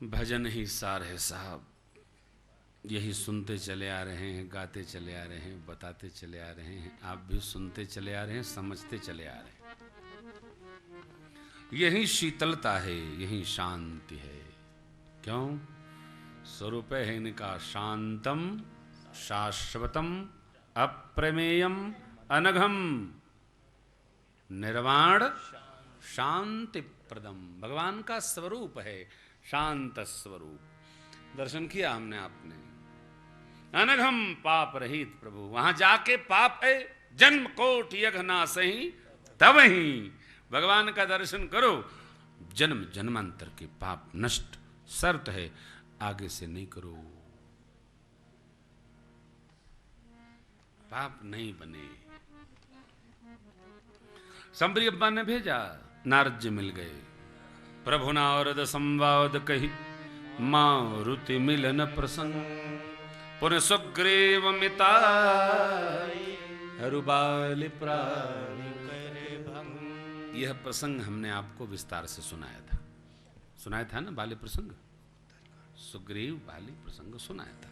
भजन ही सार है साहब, यही सुनते चले आ रहे हैं, गाते चले आ रहे हैं, बताते चले आ रहे हैं, आप भी सुनते चले आ रहे हैं, समझते चले आ रहे हैं। यही शीतलता है, यही शांति है। क्यों? स्वरूप है इनका शांतम शाश्वतम अप्रमेयम अनघम निर्वाण शांति प्रदम। भगवान का स्वरूप है शांत स्वरूप। दर्शन किया हमने आपने, अनघम पाप रहित प्रभु। वहां जाके पाप है जन्म कोट यज्ञ नासही तब ही भगवान का दर्शन करो, जन्म जन्मांतर के पाप नष्ट। शर्त है आगे से नहीं करो, पाप नहीं बने। संबरी अब्बा ने भेजा, नारद जी मिल गए। प्रभु नारद संवाद कही, मारुति मिलन प्रसंग। पुन सुग्रीव मिताई हरुबाल प्राण करे भंग। यह प्रसंग हमने आपको विस्तार से सुनाया था ना, बाली प्रसंग, सुग्रीव बाली प्रसंग सुनाया था।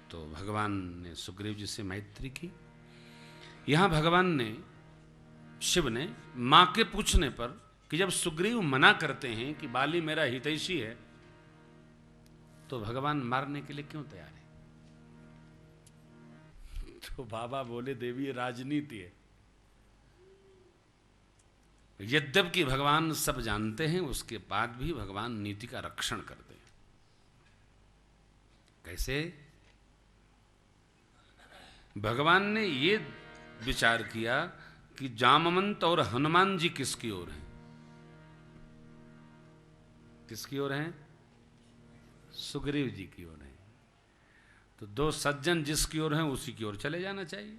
तो भगवान ने सुग्रीव जी से मैत्री की। यहां भगवान ने, शिव ने मां के पूछने पर कि जब सुग्रीव मना करते हैं कि बाली मेरा हितैषी है, तो भगवान मारने के लिए क्यों तैयार है? तो बाबा बोले, देवी ये राजनीति है। यद्यपि भगवान सब जानते हैं, उसके बाद भी भगवान नीति का रक्षण करते हैं। कैसे? भगवान ने ये विचार किया कि जामवंत और हनुमान जी किसकी ओर हैं? किसकी ओर हैं? सुग्रीव जी की ओर हैं। तो दो सज्जन जिसकी ओर हैं उसी की ओर चले जाना चाहिए,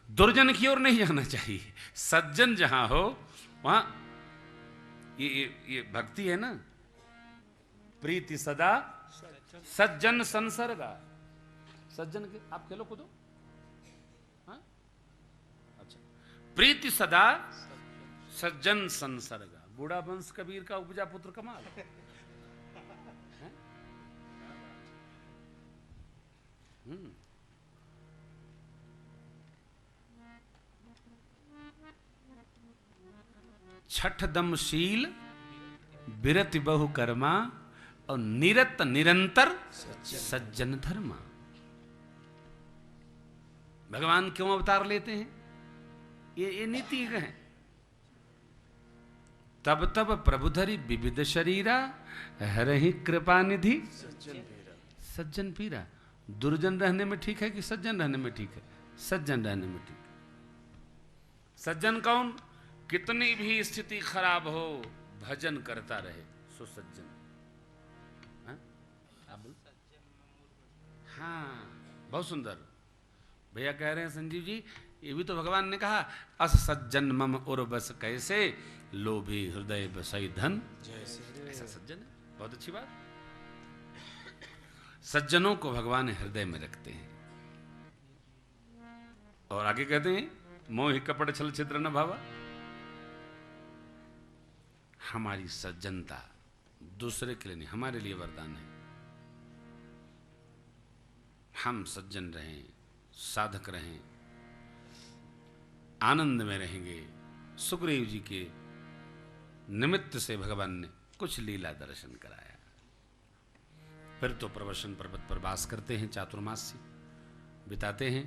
दुर्जन की ओर नहीं जाना चाहिए। सज्जन जहां हो वहां ये भक्ति है ना, प्रीति सदा सज्जन संसर्गा। सज्जन के आप खेलो कूदो, हाँ? अच्छा, प्रीति सदा सज्जन संसर्गा। बूढ़ा वंश कबीर का उपजा पुत्र कमाल। छठ दमशील बिरति बहु कर्मा और निरत निरंतर सज्जन धर्मा। भगवान क्यों अवतार लेते हैं? ये नीति है। तब तब प्रभुधरी विविध शरीरा, हरहि कृपा निधि सज्जन पीरा। दुर्जन रहने में ठीक है कि सज्जन रहने में ठीक है? सज्जन रहने में ठीक है। सज्जन कौन? कितनी भी स्थिति खराब हो, भजन करता रहे, सो सज्जन। हाँ, बहुत सुंदर। भैया कह रहे हैं संजीव जी, ये भी तो भगवान ने कहा, अस सज्जन मम उर्वस कैसे, लोभी हृदय बसई धन जैसे। ऐसा सज्जन है, बहुत अच्छी बात। सज्जनों को भगवान हृदय में रखते हैं। और आगे कहते हैं, मोहि कपट छल छिद्र न भावा। हमारी सज्जनता दूसरे के लिए नहीं, हमारे लिए वरदान है। हम सज्जन रहें, साधक रहें, आनंद में रहेंगे। सुग्रीव जी के निमित्त से भगवान ने कुछ लीला दर्शन कराया। फिर तो प्रवसन पर्वत पर वास करते हैं, चातुर्मास्य बिताते हैं।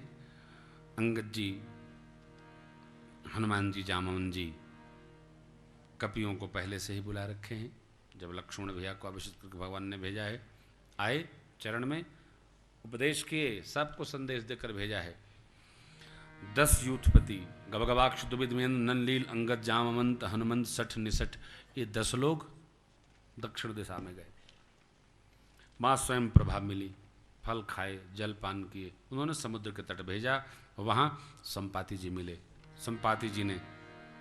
अंगद जी, हनुमान जी, जामवन जी कपियों को पहले से ही बुला रखे हैं। जब लक्ष्मण भैया को अभिषेक करके भगवान ने भेजा है, आए चरण में उपदेश किए, सबको संदेश देकर भेजा है। 10 यूथपति, गबगबाक्ष दुविधमेन्द्र ननलील अंगद जामवंत हनुमंत सठ निसठ, ये 10 लोग दक्षिण दिशा में गए। माँ स्वयं प्रभा मिली, फल खाए, जल पान किए। उन्होंने समुद्र के तट भेजा, वहाँ संपाति जी मिले। संपाति जी ने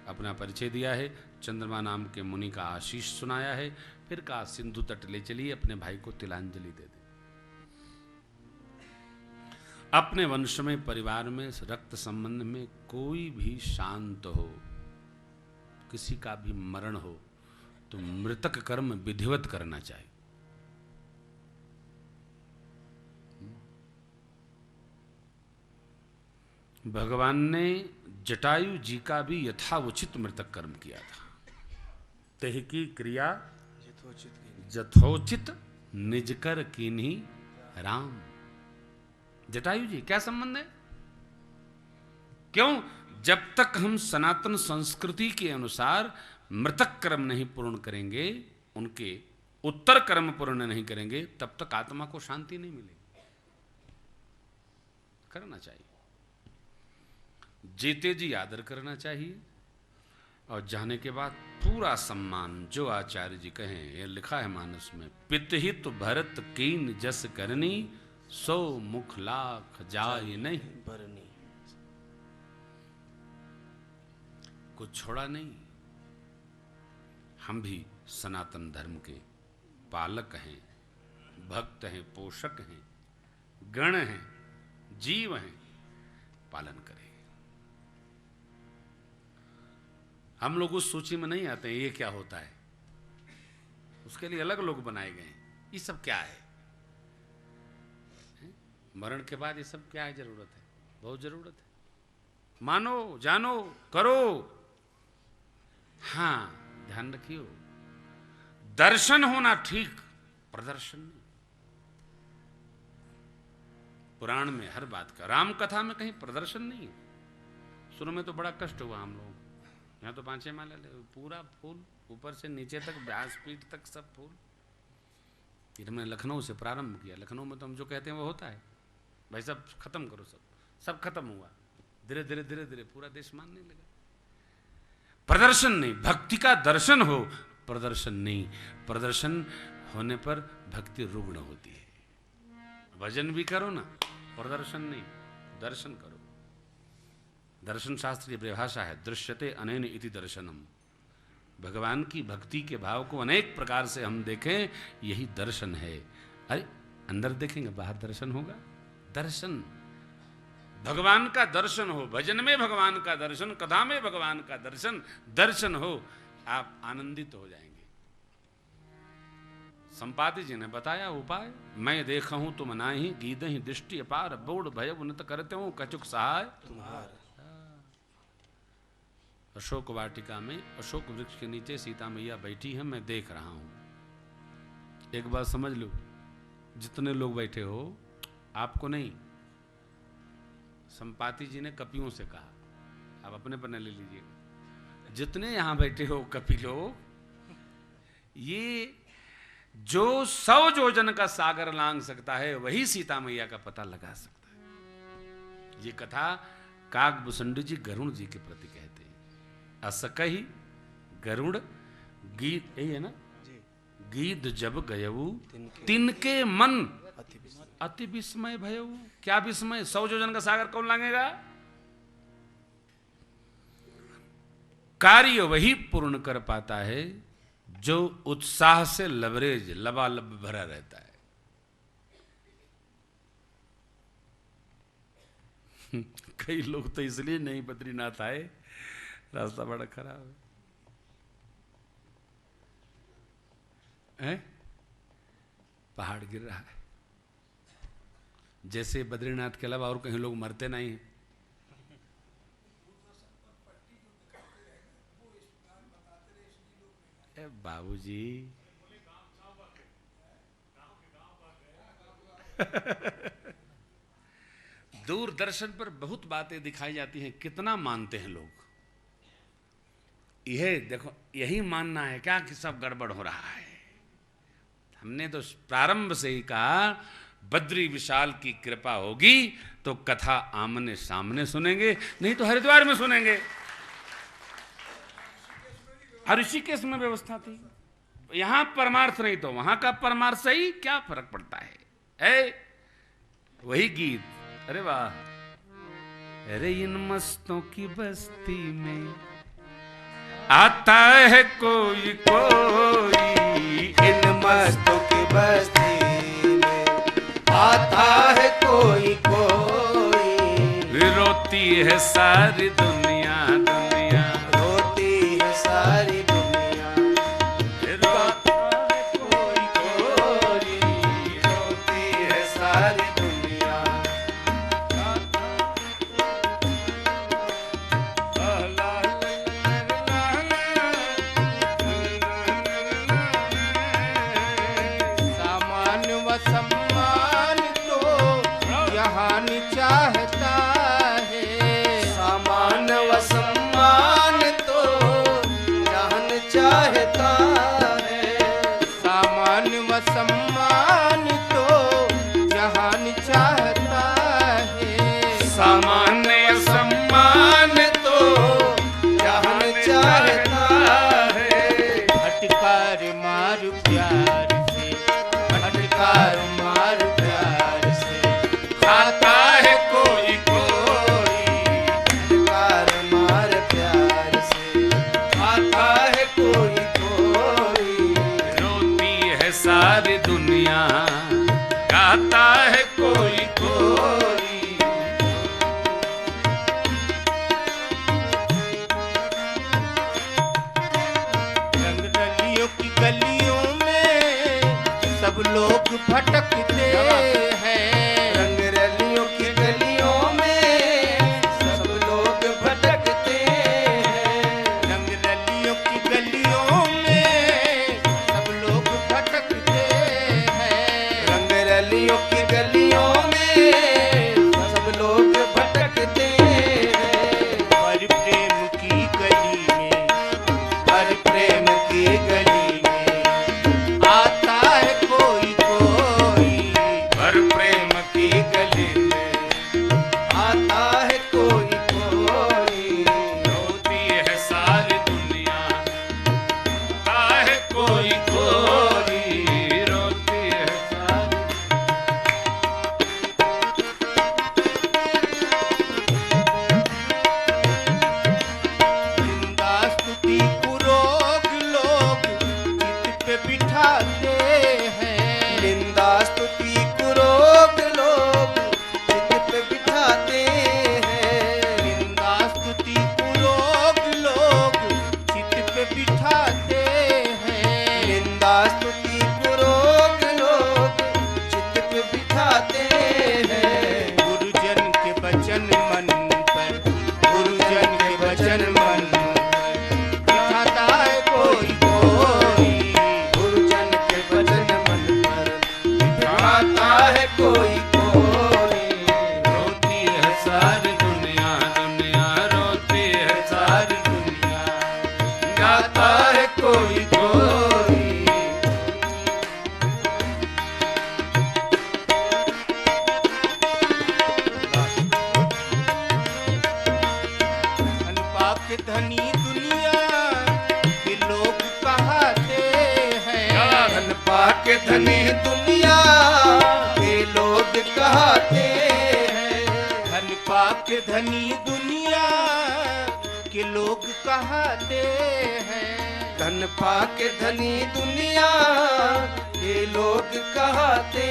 अपना परिचय दिया है, चंद्रमा नाम के मुनि का आशीष सुनाया है। फिर कहा, सिंधु तट ले चलिए, अपने भाई को तिलांजलि दे दे। अपने वंश में, परिवार में, रक्त संबंध में कोई भी शांत हो, किसी का भी मरण हो तो मृतक कर्म विधिवत करना चाहिए। भगवान ने जटायु जी का भी यथाउचित मृतक कर्म किया था। तेह की क्रिया यथोचित निज कर कीन्ही राम। जटायु जी क्या संबंध है? क्यों? जब तक हम सनातन संस्कृति के अनुसार मृतक कर्म नहीं पूर्ण करेंगे, उनके उत्तर कर्म पूर्ण नहीं करेंगे, तब तक आत्मा को शांति नहीं मिलेगी। करना चाहिए, जीते जी आदर करना चाहिए, और जाने के बाद पूरा सम्मान। जो आचार्य जी कहें, ये लिखा है मानस में, पितहित भरत कीन जस करनी, सो मुख लाख जाय नहीं भरनी। कुछ छोड़ा नहीं। हम भी सनातन धर्म के पालक हैं, भक्त हैं, पोषक हैं, गण हैं, जीव हैं, पालन करें। हम लोग उस सूची में नहीं आते हैं ये क्या होता है, उसके लिए अलग लोग बनाए गए हैं। ये सब क्या है? मरण के बाद ये सब क्या है? जरूरत है, बहुत जरूरत है। मानो, जानो, करो। हाँ, ध्यान रखियो, दर्शन होना ठीक, प्रदर्शन नहीं। पुराण में हर बात का, राम कथा में कहीं प्रदर्शन नहीं। शुरू में तो बड़ा कष्ट हुआ हम लोग, यहाँ तो 5-6 माला ले, पूरा फूल ऊपर से नीचे तक, व्यासपीठ तक सब फूल। फिर मैंने लखनऊ से प्रारंभ किया। लखनऊ में तो हम जो कहते हैं वो होता है भाई, सब खत्म करो, सब खत्म हुआ। धीरे धीरे धीरे धीरे पूरा देश मानने लगा। प्रदर्शन नहीं, भक्ति का दर्शन हो, प्रदर्शन नहीं। प्रदर्शन होने पर भक्ति रुग्ण होती है। भजन भी करो ना, प्रदर्शन नहीं, दर्शन करो। दर्शन शास्त्रीय परिभाषा है, दृश्यते अनेन इति दर्शनम। भगवान की भक्ति के भाव को अनेक प्रकार से हम देखें, यही दर्शन है। अरे अंदर देखेंगे, बाहर दर्शन होगा। दर्शन, भगवान का दर्शन हो, भजन में भगवान का दर्शन, कथा में भगवान का दर्शन, दर्शन हो, आप आनंदित हो जाएंगे। संपाति जी ने बताया उपाय, मैं देखा हूं तुम नाही, गीदहि दृष्टि अपार, बोड़ भय उन्नत करते हूं, कचुक सहाय तुम्हार। अशोक वाटिका में अशोक वृक्ष के नीचे सीता मैया बैठी है, मैं देख रहा हूं। एक बात समझ लो, जितने लोग बैठे हो, आपको नहीं, संपाति जी ने कपियों से कहा, आप अपने पर न ले लीजिएगा। जितने यहां बैठे हो कपि लोग, ये जो 100 योजन का सागर लांघ सकता है, वही सीता मैया का पता लगा सकता है। ये कथा काकभूषुंड जी गरुड़ जी के प्रति कहते हैं। असकहि गरुड़ गीत, यही है ना, गीत जब गयऊ तिनके मन अति विस्मय भयऊ। क्या विस्मय? 100 योजन का सागर कौन लांघेगा? कार्य वही पूर्ण कर पाता है जो उत्साह से लबरेज, लबालब भरा रहता है। कई लोग तो इसलिए नहीं बद्रीनाथ आए, रास्ता बड़ा खराब है, पहाड़ गिर रहा है। जैसे बद्रीनाथ के अलावा और कहीं लोग मरते नहीं हैं। बाबूजी दूरदर्शन पर बहुत बातें दिखाई जाती हैं, कितना मानते हैं लोग? यह देखो, यही मानना है क्या कि सब गड़बड़ हो रहा है? हमने तो प्रारंभ से ही कहा, बद्री विशाल की कृपा होगी तो कथा आमने सामने सुनेंगे, नहीं तो हरिद्वार में सुनेंगे। ऋषिकेश में व्यवस्था थी, यहां परमार्थ नहीं तो वहां का परमार्थ सही, क्या फर्क पड़ता है? वही गीत, अरे वाह, अरे इन मस्तों की बस्ती में आता है कोई कोई, इन मस्तों की बस्ती में आता है कोई कोई। रोती है सारी दुनिया, दुनिया रोती है सारी दुनिया, रोता है कोई कोई, रोती है सारी दुनिया। सामान व सम्मान तो जहान चाहता है, सामान व सम्मान तो जहान चाहता है, सामान व सम्मान तो जहान चाहता है, सामान्य सम्मान तो जहान चाहता है। फटकार मार प्यार से, फटकार मार प्यार से, खाता है कोई कोई, फटकार मार प्यार से, आता है कोई कोई, रोती है सारी दुनिया, गाता है कोई कोई। रंग रलियों की गलियों में सब लोग भटकते हैं। रंग रलियों की गलियों में सब लोग भटकते हैं, रंग रलियों की गलियों में सब लोग भटकते हैं। रंग रलियों की गलियों में सब लोग भटकते हैं, पर प्रेम की गली में, हर प्रेम की गली में आता है कोई कोई, पर प्रेम की गली में आता है कोई कोई, रोती है सारी दुनिया, गाता है कोई कोई, रोती है सारी। निंदा स्तुति कुरोग लोग चित पे बिठाते हैं। निंदा स्तुति कुरोग लोग चित पे बिठाते हैं, निंदा स्तुति कुलोग लोग चित पे बिठाते हैं। निंदा स्तुति कुरोग लोग चित पे बिठाते हैं, गुरुजन के वचन मन पर, गुरुजन के वचन मन पर बिठाता है कोई कोई, गुरुजन के वचन मन पर बिठाता है कोई कोई, रोती है सारी दुनिया, दुनिया रोती है सारी दुनिया, गाता है कोई कोई। धन पाक धनी दुनिया के लोग कहाते हैं। धन पाके धनी दुनिया के लोग कहते हैं, धन पाक धनी दुनिया के लोग कहाते हैं। धन पाके धनी दुनिया के लोग कहते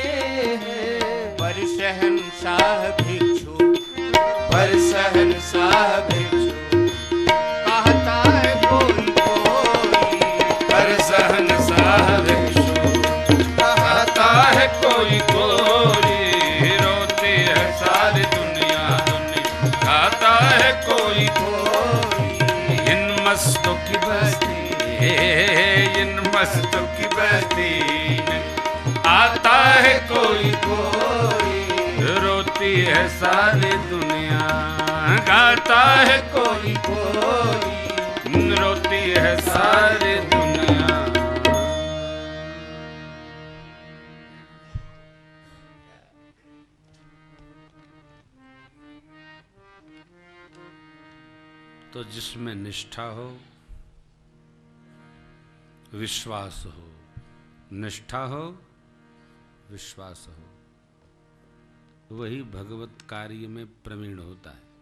हैं, पर शहंशाह भिक्षु, पर शहंशाह भिक्षु कहता है कोई कोई, पर शहंशाह भिक्षु गाता है कोई कोई, रोती है सारी दुनिया, दुनिया गाता है कोई कोई। इन मस्तों की बस्ती, इन मस्तों की बस्ती में आता है कोई कोई, रोती है सारी दुनिया, गाता है कोई कोई, रोती है सारी दुनिया। तो जिसमें निष्ठा हो, विश्वास हो, निष्ठा हो, विश्वास हो, वही भगवत कार्य में प्रवीण होता है।